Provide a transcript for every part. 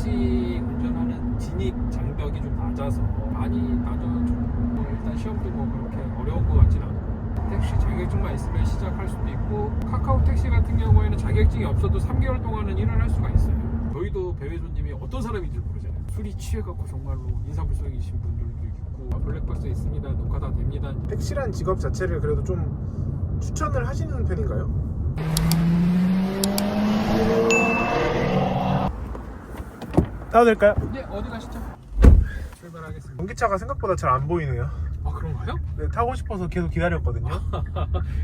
택시 운전하는 진입 장벽이 좀 낮아서 많이 낮아져. 일단 시험도 뭐 그렇게 어려운 것 같진 않고 택시 자격증만 있으면 시작할 수도 있고 카카오 택시 같은 경우에는 자격증이 없어도 3개월 동안은 일을 할 수가 있어요. 저희도 배회 손님이 어떤 사람인지 모르잖아요. 술이 취해갖고 정말로 인사불성이신 분들도 있고 블랙박스에 있습니다. 녹화 다 됩니다. 택시란 직업 자체를 그래도 좀 추천을 하시는 편인가요? 타도 될까요? 네, 어디 가시죠? 출발하겠습니다. 전기차가 생각보다 잘 안 보이네요. 아, 그런가요? 네, 타고 싶어서 계속 기다렸거든요.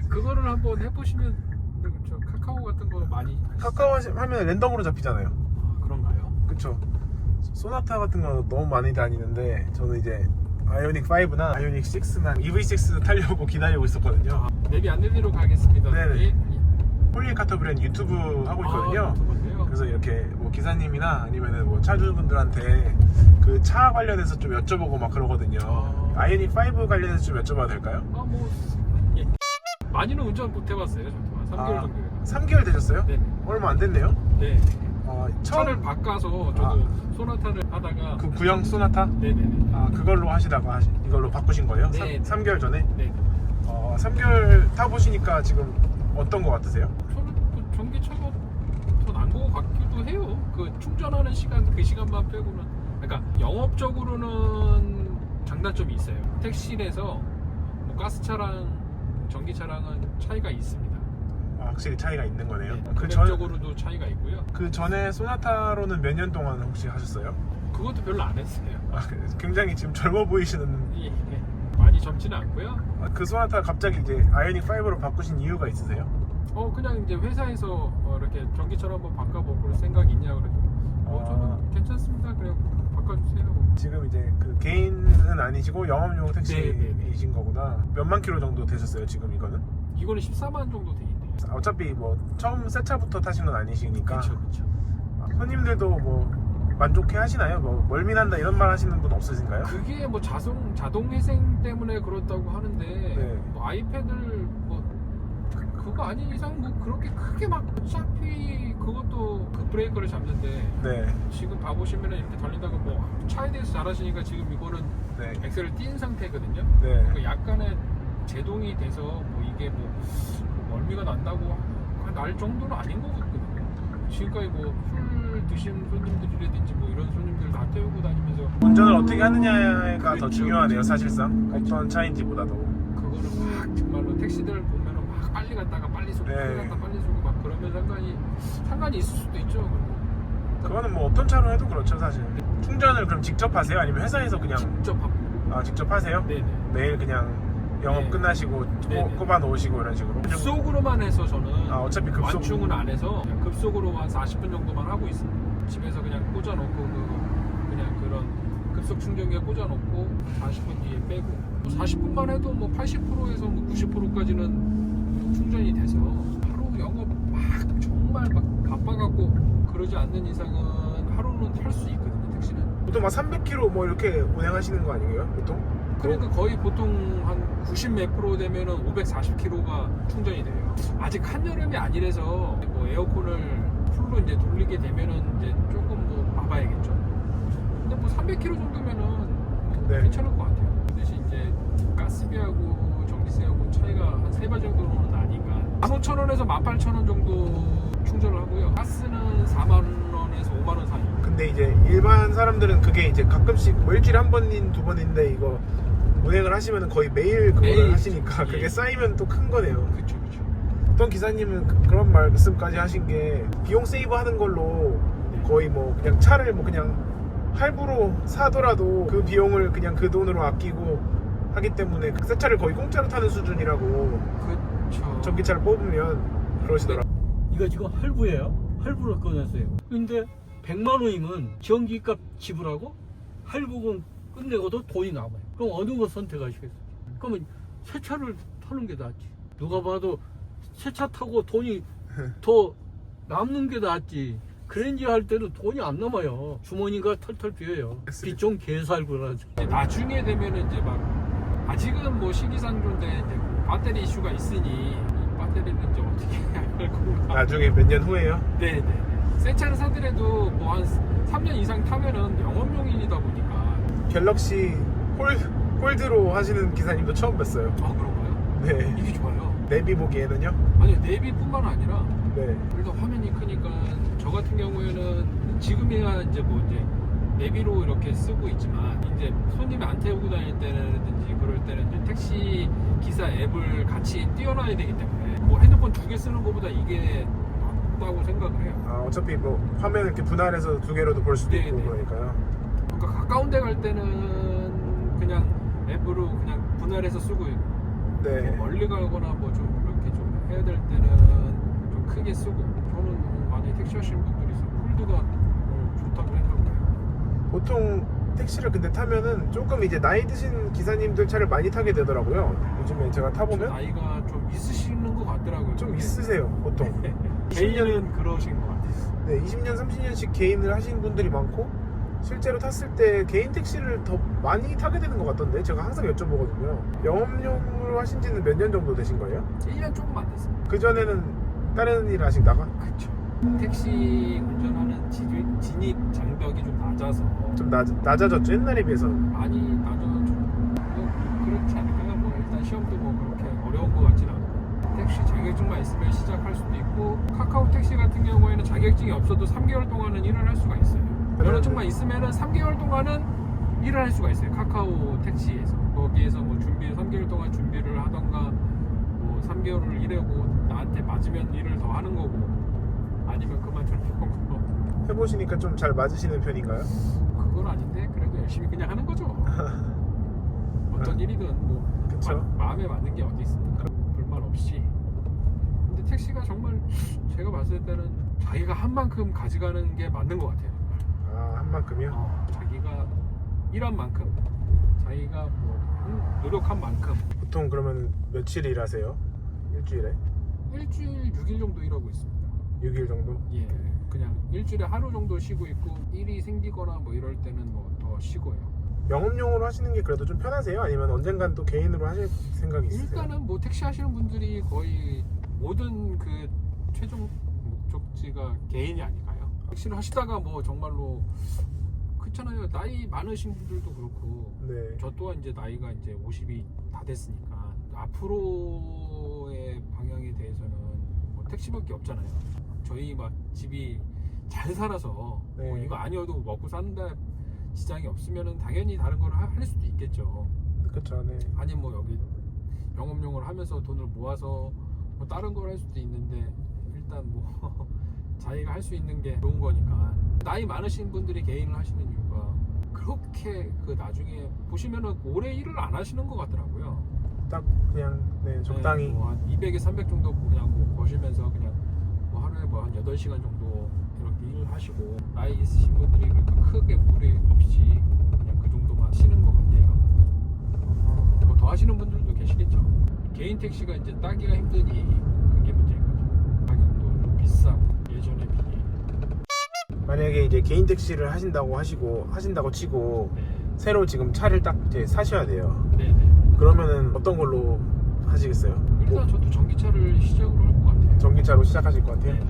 그거를 한번 해보시면 그렇죠. 카카오 같은 거 많이 카카오 하면 랜덤으로 잡히잖아요. 아, 그런가요? 그쵸. 소나타 같은 거 너무 많이 다니는데 저는 이제 아이오닉 5나 아이오닉 6나 EV6 타려고 기다리고 있었거든요. 아, 내비 안내대로 가겠습니다. 네네. 예. 폴리카터 브랜드 유튜브 하고 있거든요. 아, 유튜브인데요? 그래서 이렇게 뭐 기사님이나 아니면은 뭐 차주분들한테 그 차 관련해서 좀 여쭤보고 막 그러거든요. 아이오닉 5 관련해서 좀 여쭤봐도 될까요? 아, 뭐 예. 많이는 운전 못 해봤어요. 저도 한 3개월 정도. 3개월 되셨어요? 네. 얼마 안 됐네요. 네. 처음 차를 바꿔서 저도 소나타를 하다가 그 구형 소나타? 네네네. 그걸로 하시다가 이걸로 바꾸신 거예요? 네. 3개월 전에? 네. 3개월 타보시니까 지금 어떤 거 같으세요? 저는 그 전기차가 더 나은 것 같기도 해요. 그 충전하는 시간 그 시간만 빼고는, 그러니까 영업적으로는 장단점이 있어요. 택시에서 뭐 가스차랑 전기차랑은 차이가 있습니다. 확실히 차이가 있는 거네요. 네, 그 금액적으로도 차이가 있고요. 그 전에 소나타로는 몇 년 동안 혹시 하셨어요? 그것도 별로 안 했어요. 굉장히 지금 젊어 보이시는. 예, 많이 젊지는 않고요. 그 소나타 갑자기 이제 아이오닉 5로 바꾸신 이유가 있으세요? 그냥 이제 회사에서 이렇게 전기차로 한번 바꿔볼 생각이 있냐 그래서 저는 괜찮습니다. 그래 바꿔주세요. 지금 이제 그 개인은 아니시고 영업용 택시이신 네네네. 거구나. 몇만 킬로 정도 되셨어요 지금 이거는? 이거는 14만 정도 돼 있네요. 어차피 뭐 처음 새 차부터 타신 건 아니시니까. 그렇죠. 손님들도 뭐 만족해 하시나요? 뭐 멀미난다 이런 말 하시는 분 없으신가요? 그게 뭐 자동 회생 때문에 그렇다고 하는데 네. 뭐 아이패드를 뭐 그거 아닌 이상 뭐 그렇게 크게 막 어차피 그것도 그 브레이크를 잡는데 네. 지금 봐보시면은 이렇게 달리다가 뭐 차에 대해서 잘 아시니까 지금 이거는 네. 엑셀을 띈 상태거든요. 네. 그러니까 약간의 제동이 돼서 뭐 이게 뭐 멀미가 난다고 날 정도는 아닌 것 같거든요. 지금까지 뭐 술 드신 손님들이라든지 뭐 이런 손님들 다 태우고 다니면서 운전을 어떻게 하느냐가 더 그렇죠. 중요하네요 사실상. 어떤 차인지보다도. 그거는 막 정말로 택시들 보면은 막 빨리 갔다가 빨리 쏘고 네. 빨리 갔다 빨리 쏘고 막 그러면 상관이 있을 수도 있죠. 그거는 뭐 어떤 차로 해도 그렇죠 사실. 충전을 그럼 직접 하세요? 아니면 회사에서 그냥 직접 합니다. 직접 하세요? 네네. 매일 그냥 영업 네. 끝나시고 네네. 꼽아 놓으시고 이런 식으로. 급속으로만 해서 저는 어차피 급속. 완충은 안 해서 그냥 급속으로만 40분 정도만 하고 있습니다. 집에서 그냥 꽂아놓고 그냥 그런 급속 충전기에 꽂아놓고 40분 뒤에 빼고 40분만 해도 뭐 80%에서 뭐 90%까지는 충전이 돼서 하루 영업 막 정말 막 바빠갖고 그러지 않는 이상은 하루는 탈 수 있거든요. 택시는. 보통 막 300km 뭐 이렇게 운행하시는 거 아니에요? 보통? 그러니까 거의 보통 한 90 몇 프로 되면은 540km가 충전이 돼요. 아직 한여름이 아니라서 뭐 에어컨을 풀로 이제 돌리게 되면은 이제 조금 뭐 봐봐야겠죠. 근데 뭐 300km 정도면은 네. 괜찮을 것 같아요. 그 대신 이제 가스비하고 전기세하고 차이가 한 3배 정도는 나니까 15,000원에서 18,000원 정도 충전을 하고요. 가스는 4만원에서 5만원 사이. 근데 이제 일반 사람들은 그게 이제 가끔씩 뭐 일주일에 한 번인 두 번인데 이거 운행을 하시면 거의 매일 그거를 매일 하시니까 예. 그게 쌓이면 또 큰 거네요. 그쵸. 어떤 기사님은 그런 말씀까지 하신 게 비용 세이브 하는 걸로 거의 뭐 그냥 차를 뭐 그냥 할부로 사더라도 그 비용을 그냥 그 돈으로 아끼고 하기 때문에 새 차를 거의 공짜로 타는 수준이라고. 그쵸. 전기차를 뽑으면 그러시더라고요. 이거 지금 할부예요. 할부를 꺼냈어요. 근데 100만 원이면 전기값 지불하고 할부금 끝내고도 돈이 남아요. 그럼 어느 거 선택하시겠어요? 그러면 새 차를 타는 게 낫지. 누가 봐도 새 차 타고 돈이 더 남는 게 낫지. 그랜저 할 때는 돈이 안 남아요. 주머니가 털털 비어요. 빚 좀 개살구라지. 나중에 되면은 이제 막 아직은 뭐 시기상조인데 이제 배터리 이슈가 있으니 이 배터리는 이제 어떻게 할 건가. 나중에 몇 년 후에요? 네네. 새 차를 사더라도 뭐 한 3년 이상 타면은 영업용이다 보니까. 갤럭시 홀드로 하시는 기사님도 처음 뵀어요. 아, 그런가요? 네. 이게 좋아요. 내비 보기에는요? 아니, 내비뿐만 아니라 네. 일단 화면이 크니까 저 같은 경우에는 지금이야 이제 뭐 이제 내비로 이렇게 쓰고 있지만 이제 손님이 안 태우고 다닐 때라든지 그럴 때는 이제 택시 기사 앱을 같이 띄워놔야 되기 때문에 뭐 핸드폰 2개 쓰는 것보다 이게 낫다고 생각을 해요. 아, 어차피 뭐 화면 이렇게 분할해서 2개로도 볼 수도 있고 네. 그러니까요. 그러니까 가까운 데 갈 때는 그냥 앱으로 그냥 분할해서 쓰고 있고 네. 멀리 가거나 뭐 좀 이렇게 좀 해야 될 때는 좀 크게 쓰고 저는 많이 택시 하시는 분들이 있어요. 폴드가 좋다고 생각해요. 보통 택시를 근데 타면은 조금 이제 나이 드신 기사님들 차를 많이 타게 되더라고요. 요즘에 제가 타보면 나이가 좀 있으시는 것 같더라고요. 좀 그게. 있으세요, 보통. 개인은 그러신 것 같아요. 네, 20년, 30년씩 개인을 하시는 분들이 많고 실제로 탔을 때 개인 택시를 더 많이 타게 되는 것 같던데 제가 항상 여쭤보거든요. 영업용으로 하신 지는 몇 년 정도 되신 거예요? 1년 조금 안 됐어요. 그전에는 다른 일 하시다가? 그쵸. 택시 운전하는 진입 장벽이 좀 낮아서 좀 낮아졌죠, 옛날에 비해서는. 많이 낮아졌죠. 뭐 그렇지 않을까요? 뭐 일단 시험도 뭐 그렇게 어려운 것 같진 않고 택시 자격증만 있으면 시작할 수도 있고 카카오 택시 같은 경우에는 자격증이 없어도 3개월 동안은 일을 할 수가 있어요. 면허증만 있으면은 3개월 동안은 일을 할 수가 있어요. 카카오 택시에서 거기에서 뭐 3개월 동안 준비를 하던가 뭐 3개월을 일하고 나한테 맞으면 일을 더 하는 거고 아니면 그만두는 거고. 해보시니까 좀 잘 맞으시는 편인가요? 그건 아닌데 그래도 열심히 그냥 하는 거죠. 어떤 일이든 뭐 그쵸. 마음에 맞는 게 어디 있습니까? 불만 없이. 근데 택시가 정말 제가 봤을 때는 자기가 한 만큼 가져가는 게 맞는 것 같아요. 아, 한 만큼이요? 자기가 일한 만큼 자기가 뭐 노력한 만큼 보통 그러면 며칠 일하세요? 일주일에? 일주일 6일 정도 일하고 있습니다. 6일 정도? 예, 그냥 일주일에 하루 정도 쉬고 있고 일이 생기거나 뭐 이럴 때는 뭐 더 쉬고요. 영업용으로 하시는 게 그래도 좀 편하세요? 아니면 언젠간 또 개인으로 하실 생각이 있으세요? 일단은 뭐 택시 하시는 분들이 거의 모든 그 최종 목적지가 개인이 아닐까요? 택시를 하시다가 뭐 정말로 그렇잖아요. 나이 많으신 분들도 그렇고 네. 저 또한 이제 나이가 이제 50이 다 됐으니까 앞으로의 방향에 대해서는 뭐 택시밖에 없잖아요. 저희 막 집이 잘 살아서 네. 뭐 이거 아니어도 먹고 사는데 지장이 없으면은 당연히 다른 걸 할 수도 있겠죠. 그쵸, 네. 아니 뭐 여기 영업용을 하면서 돈을 모아서 뭐 다른 걸 할 수도 있는데 일단 뭐 자기가 할 수 있는 게 좋은 거니까. 나이 많으신 분들이 개인을 하시는 이유가 그렇게 그 나중에 보시면은 오래 일을 안 하시는 것 같더라고요. 딱 그냥 네, 적당히. 네, 뭐한 200에 300 정도 그냥 뭐 버시면서 그냥 뭐 하루에 뭐 한 8시간 정도 이렇게 일을 하시고 나이 있으신 분들이 그렇게 크게 무리 없이 그냥 그 정도만 쉬는 것 같아요. 뭐 더 하시는 분들도 계시겠죠. 개인 택시가 이제 따기가 힘드니 그게 문제인 거죠. 가격도 좀 비싸고 예전에 비해. 만약에 이제 개인 택시를 하신다고 치고 네. 새로 지금 차를 딱 이제 사셔야 돼요. 네네. 그러면은 어떤 걸로 하시겠어요? 일단 저도 전기차를 시작으로 할 것 같아요. 전기차로 시작하실 것 같아요? 네.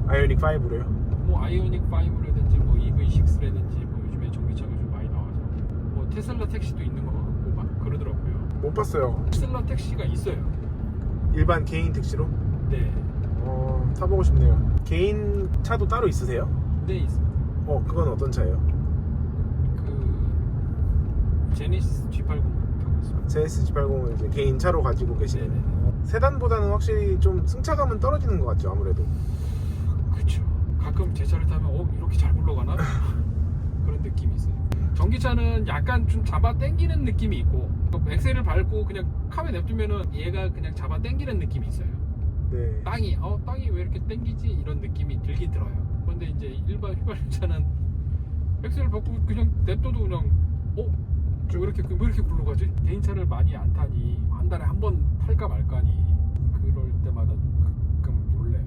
아이오닉 5로요? 뭐 아이오닉 5라든지 뭐 EV6라든지 뭐 요즘에 전기차가 좀 많이 나와서 뭐 테슬라 택시도 있는 것 같고 막 그러더라고요. 못 봤어요. 테슬라 택시가 있어요. 일반 개인 택시로? 네, 타보고 싶네요. 개인 차도 따로 있으세요? 네 있습니다. 그건 어떤 차예요? 그 제네시스 G80 타고 있습니다. 제네시스 G80을 이제 개인 차로 가지고 계시네요. 네네. 세단보다는 확실히 좀 승차감은 떨어지는 것 같죠, 아무래도. 그렇죠. 가끔 제 차를 타면 이렇게 잘 굴러가나? 그런 느낌이 있어요. 전기차는 약간 좀 잡아 당기는 느낌이 있고 엑셀을 밟고 그냥 카메 냅두면은 얘가 그냥 잡아 당기는 느낌이 있어요. 네. 땅이 왜 이렇게 당기지 이런 느낌이 들긴 들어요. 그런데 이제 일반 휘발유차는 엑셀을 밟고 그냥 냅둬도 그냥 왜 이렇게 굴러가지? 개인차를 많이 안 타니 한 달에 한 번 탈까 말까니 그럴 때마다 가끔 놀래요.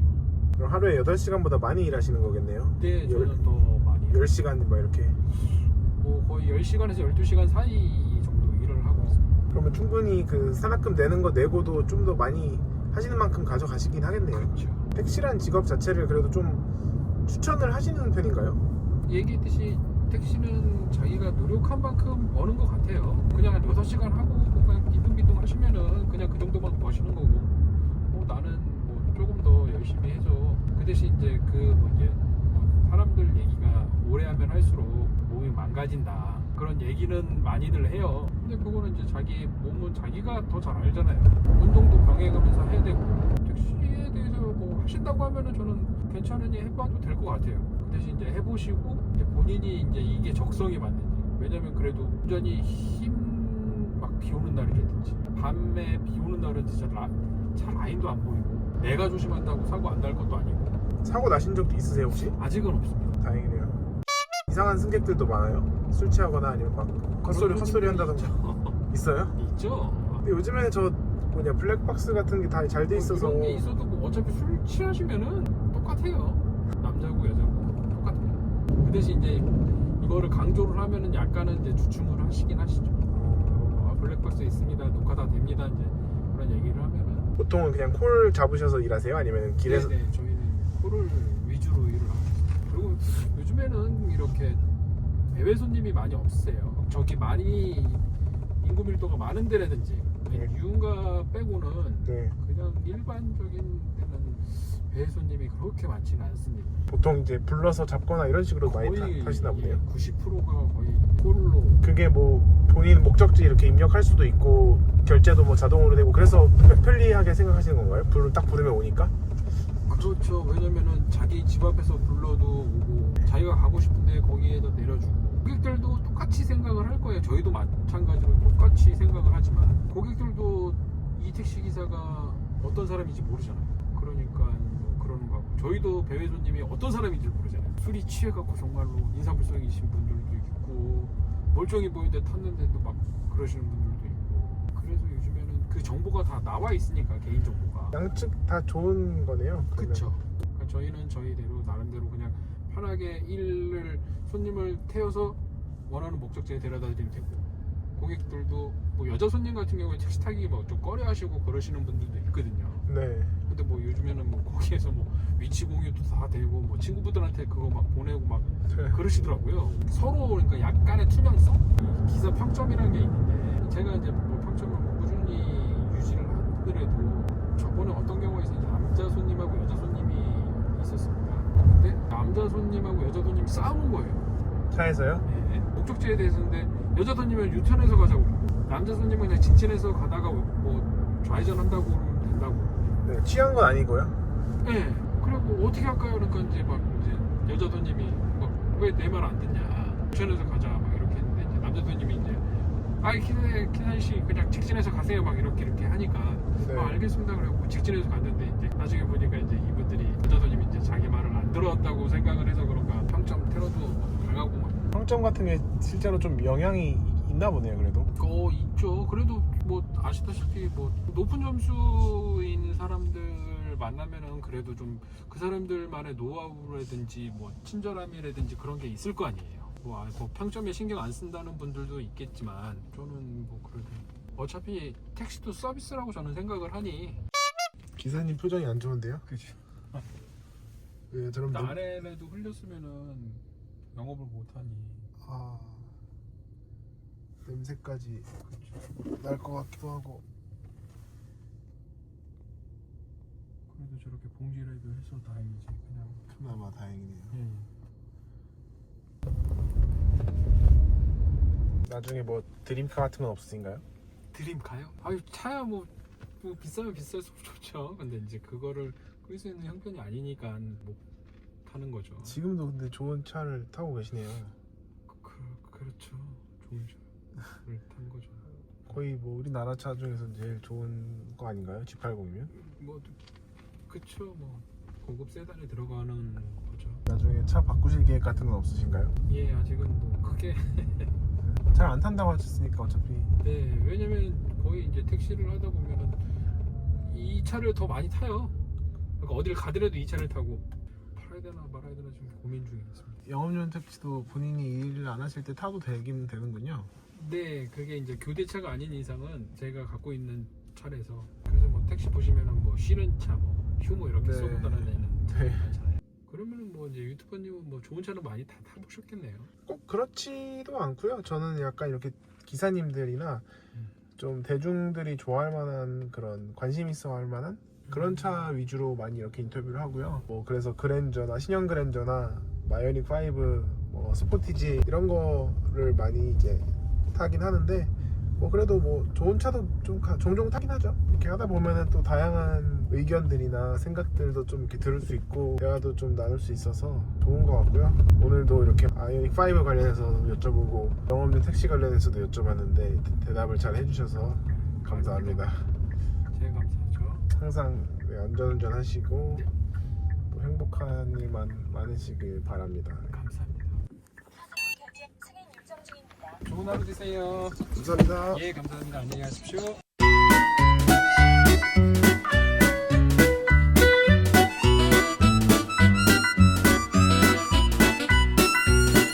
그럼 하루에 8시간보다 많이 일하시는 거겠네요? 네, 저는 더 많이 10시간 뭐 이렇게. 뭐 거의 10시간에서 12시간 사이 정도 일을 하고 있습니다. 그러면 충분히 그 산학금 내는 거 내고도 좀 더 많이 하시는 만큼 가져가시긴 하겠네요. 그렇죠. 택시란 직업 자체를 그래도 좀 추천을 하시는 편인가요? 얘기했듯이 택시는 자기가 노력한 만큼 버는 것 같아요. 그냥 한 6시간 하고 그냥 비둥비둥 하시면은 그냥 그 정도만 버시는 거고, 나는 뭐 조금 더 열심히 해줘. 그 대신 이제 사람들 얘기가 오래 하면 할수록 몸이 망가진다, 그런 얘기는 많이들 해요. 근데 그거는 이제 자기 몸은 자기가 더 잘 알잖아요. 운동도 병행하면서 해야 되고, 택시에 대해서 뭐 하신다고 하면은 저는 괜찮으니 해봐도 될 것 같아요. 그 대신 이제 해보시고 이제 본인이 이제 이게 적성이 맞는지. 왜냐면 그래도 운전이 막 비 오는 날이라든지 밤에 비 오는 날은 진짜 차 라인도 안 보이고, 내가 조심한다고 사고 안 날 것도 아니고. 사고 나신 적도 있으세요 혹시? 아직은 없습니다. 다행이네요. 이상한 승객들도 많아요? 술 취하거나 아니면 막 헛소리 한다던가. 있어요? 있죠. 근데 요즘에는 저 블랙박스 같은 게 다 잘 돼 있어서 그런 게 있어도 뭐 어차피 술 취하시면은 똑같아요. 남자고 여자고 똑같아요. 그 대신 이제 이거를 강조를 하면은 약간은 이제 주춤을 하시긴 하시죠. 블랙박스 있습니다, 녹화 다 됩니다, 이제 그런 얘기를 하면은. 보통은 그냥 콜 잡으셔서 일하세요? 아니면 길에서? 네, 저희는 콜을 위주로 일을 하고 있어요. 그리고 요즘에는 이렇게 해외 손님이 많이 없으세요. 저기 많이 인구 밀도가 많은 데라든지 유흥가 빼고는 네. 그냥 일반적인 데는 해외 손님이 그렇게 많지는 않습니다. 보통 이제 불러서 잡거나 이런 식으로 많이 타시나 보네요. 90%가 거의 콜로. 그게 뭐 본인 목적지 이렇게 입력할 수도 있고 결제도 뭐 자동으로 되고 그래서 편리하게 생각하시는 건가요? 불을 딱 부르면 오니까? 그렇죠. 왜냐면은 자기 집 앞에서 불러도 오고 자기가 가고 싶은데 거기에다 내려주고, 고객들도 똑같이 생각을 할 거예요. 저희도 마찬가지로 똑같이 생각을 하지만 고객들도 이 택시 기사가 어떤 사람인지 모르잖아요. 그러니까 뭐 그러는 거 같고, 저희도 배회 손님이 어떤 사람인지 모르잖아요. 술이 취해갖고 정말로 인사불성이신 분들도 있고, 멀쩡히 보이는데 탔는데도 막 그러시는 분들도 있고. 그래서 요즘에는 그 정보가 다 나와 있으니까, 개인 정보가. 양측 다 좋은 거네요. 그쵸. 그러니까 저희는 저희대로 나름대로 그냥 편하게 손님을 태워서 원하는 목적지에 데려다 드리면 되고, 고객들도 뭐 여자 손님 같은 경우에 택시 타기 뭐 좀 꺼려하시고 그러시는 분들도 있거든요. 네. 근데 뭐 요즘에는 뭐 거기에서 뭐 위치 공유도 다 되고, 뭐 친구분들한테 그거 막 보내고 막 그러시더라고요. 서로 그러니까 약간의 투명성, 기사 평점이라는 게 있는데, 제가 이제 뭐 평점을 뭐 꾸준히 유지를 하더라도 저번에 어떤 경우에 있어서 남자 손님하고 여자 손님이 있었습니다. 근데 남자 손님하고 여자 손님이 싸우는 거예요. 차에서요? 네. 목적지에 대해서인데 여자 손님은 유턴해서 가자고 그러고, 남자 손님은 그냥 직진해서 가다가 뭐 좌회전한다고 그러면 된다고. 네. 취한 건 아니고요. 네. 그리고 어떻게 할까요? 그러니까 이제 막 이제 여자 손님이 막 왜 내 말 안 듣냐, 유턴해서 가자 막 이렇게 했는데, 이제 남자 손님이 이제 기사씨 그냥 직진해서 가세요 막 이렇게 하니까 네. 알겠습니다 그래고 직진해서 갔는데, 이제 나중에 보니까 이제 이분들이 여자 손님이 이제 자기 말을 안 들었다고 생각을 해서 그런가 평점 테러도 당하고 막. 평점 같은 게 실제로 좀 영향이 있나 보네요. 그래도 있죠. 그래도 뭐 아시다시피 뭐 높은 점수인 사람들 만나면은 그래도 좀 그 사람들만의 노하우라든지 뭐 친절함이라든지 그런 게 있을 거 아니에요. 뭐 평점에 신경 안 쓴다는 분들도 있겠지만, 저는 뭐 그래도 어차피 택시도 서비스라고 저는 생각을 하니. 기사님 표정이 안 좋은데요? 그죠. 네, 저런 아래라도 흘렸으면은 영업을 못하니. 냄새까지 날 것 같기도 하고. 그래도 저렇게 봉지라도 해서 다행이지. 그냥 그나마 다행이네요. 나중에 뭐 드림카 같은 건 없으신가요? 드림카요? 아유, 차야 뭐 비싸면 비쌀수록 좋죠. 근데 이제 그거를 끌 수 있는 형편이 아니니까 못 타는 거죠. 지금도 근데 좋은 차를 타고 계시네요. 그렇죠. 좋은 차를 탄 거죠. 거의 뭐 우리나라 차 중에서 제일 좋은 거 아닌가요? G80이면? 뭐 그쵸. 뭐 고급 세단에 들어가는 거죠. 나중에 차 바꾸실 계획 같은 건 없으신가요? 예, 아직은 뭐 크게. 잘 안 탄다고 하셨으니까 어차피. 네, 왜냐면 거의 이제 택시를 하다 보면은 이 차를 더 많이 타요. 그러니까 어딜 가더라도 이 차를 타고, 팔아야 되나 말아야 되나 지금 고민 중에 있습니다. 영업용 택시도 본인이 일을 안 하실 때 타도 되긴 되는군요. 네, 그게 이제 교대차가 아닌 이상은 제가 갖고 있는 차라서. 그래서 뭐 택시 보시면은 뭐 쉬는 차, 뭐 휴무 이렇게 네. 쏘고 다니는 차 네. 많잖아요. 그러면은 뭐 이제 유튜버님은 뭐 좋은 차를 많이 다 타보셨겠네요. 꼭 그렇지도 않고요. 저는 약간 이렇게 기사님들이나 좀 대중들이 좋아할 만한 그런 관심 있어 할 만한 그런 차 위주로 많이 이렇게 인터뷰를 하고요. 뭐 그래서 그랜저나 신형 그랜저나 마이오닉 5, 뭐 스포티지 이런 거를 많이 이제 타긴 하는데 뭐 그래도 뭐 좋은 차도 좀 종종 타긴 하죠. 이렇게 하다 보면은 또 다양한 의견들이나 생각들도 좀 이렇게 들을 수 있고 대화도 좀 나눌 수 있어서 좋은 것 같고요. 오늘도 이렇게 아이오닉 5 관련해서 여쭤보고 영업용 택시 관련해서도 여쭤봤는데 대답을 잘 해주셔서 감사합니다. 제가 감사하죠. 항상 안전운전 하시고 또 행복한 일만 많으시길 바랍니다. 감사합니다. 결제 승인 요청 중입니다. 좋은 하루 되세요. 감사합니다. 예, 감사합니다. 안녕히 가십시오.